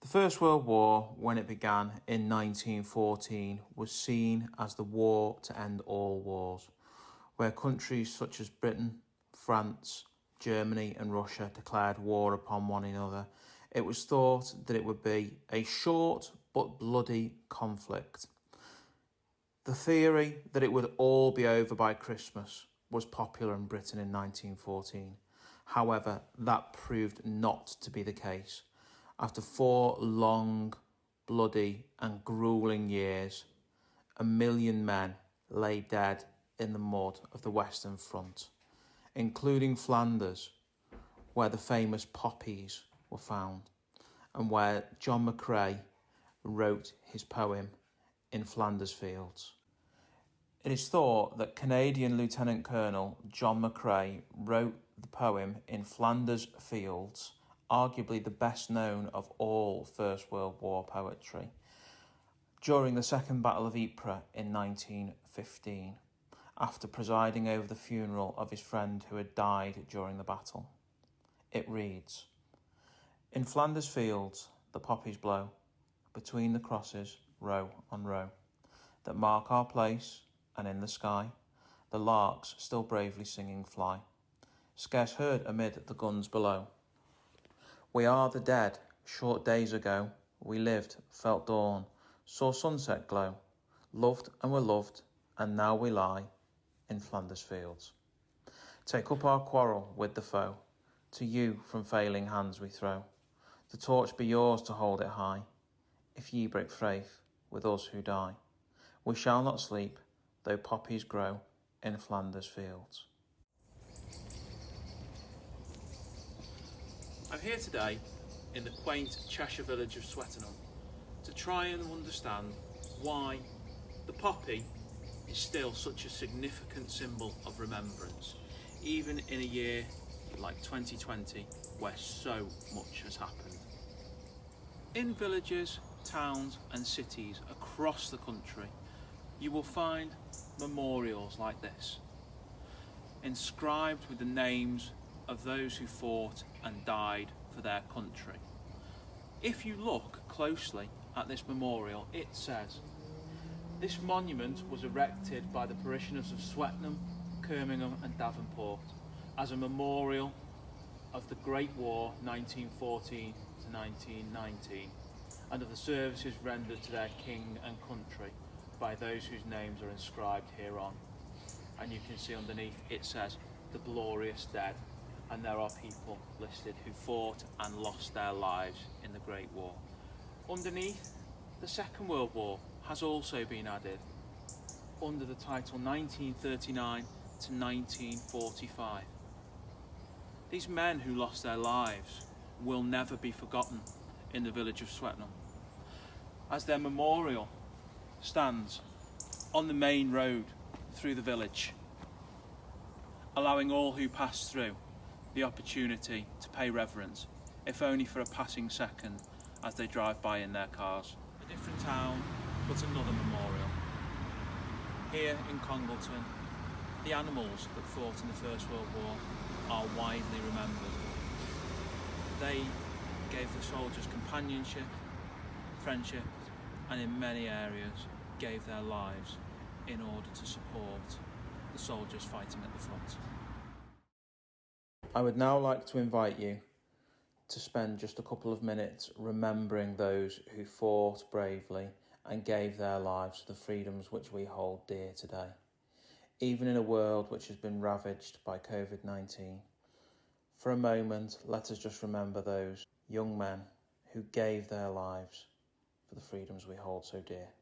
The First World War, when it began in 1914, was seen as the war to end all wars, where countries such as Britain, France, Germany and Russia declared war upon one another. It was thought that it would be a short but bloody conflict. The theory that it would all be over by Christmas was popular in Britain in 1914. However, that proved not to be the case. After 4 long, bloody and gruelling years, 1 million men lay dead in the mud of the Western Front, including Flanders, where the famous poppies were found, and where John McCrae wrote his poem in Flanders Fields. It is thought that Canadian Lieutenant Colonel John McCrae wrote the poem in Flanders Fields, arguably the best known of all First World War poetry, during the Second Battle of Ypres in 1915, after presiding over the funeral of his friend who had died during the battle. It reads, "In Flanders Fields the poppies blow, between the crosses, row on row, that mark our place, and in the sky the larks still bravely singing fly, scarce heard amid the guns below. We are the dead, short days ago, we lived, felt dawn, saw sunset glow, loved and were loved, and now we lie in Flanders Fields. Take up our quarrel with the foe, to you from failing hands we throw. The torch be yours to hold it high, if ye break faith with us who die. We shall not sleep, though poppies grow in Flanders Fields." I'm here today in the quaint Cheshire village of Swettenham to try and understand why the poppy is still such a significant symbol of remembrance, even in a year like 2020 where so much has happened. In villages, towns and cities across the country, you will find memorials like this, inscribed with the names of those who fought and died for their country. If you look closely at this memorial, it says, "This monument was erected by the parishioners of Swettenham, Birmingham and Davenport as a memorial of the Great War 1914 to 1919 and of the services rendered to their king and country by those whose names are inscribed hereon." And you can see underneath it says, "The glorious dead." And there are people listed who fought and lost their lives in the Great War. Underneath, the Second World War has also been added under the title 1939 to 1945. These men who lost their lives will never be forgotten in the village of Swettenham, as their memorial stands on the main road through the village, allowing all who pass through the opportunity to pay reverence, if only for a passing second, as they drive by in their cars. A different town, but another memorial. Here in Congleton, the animals that fought in the First World War are widely remembered. They gave the soldiers companionship, friendship, and in many areas gave their lives in order to support the soldiers fighting at the front. I would now like to invite you to spend just a couple of minutes remembering those who fought bravely and gave their lives for the freedoms which we hold dear today. Even in a world which has been ravaged by COVID-19, for a moment, let us just remember those young men who gave their lives for the freedoms we hold so dear.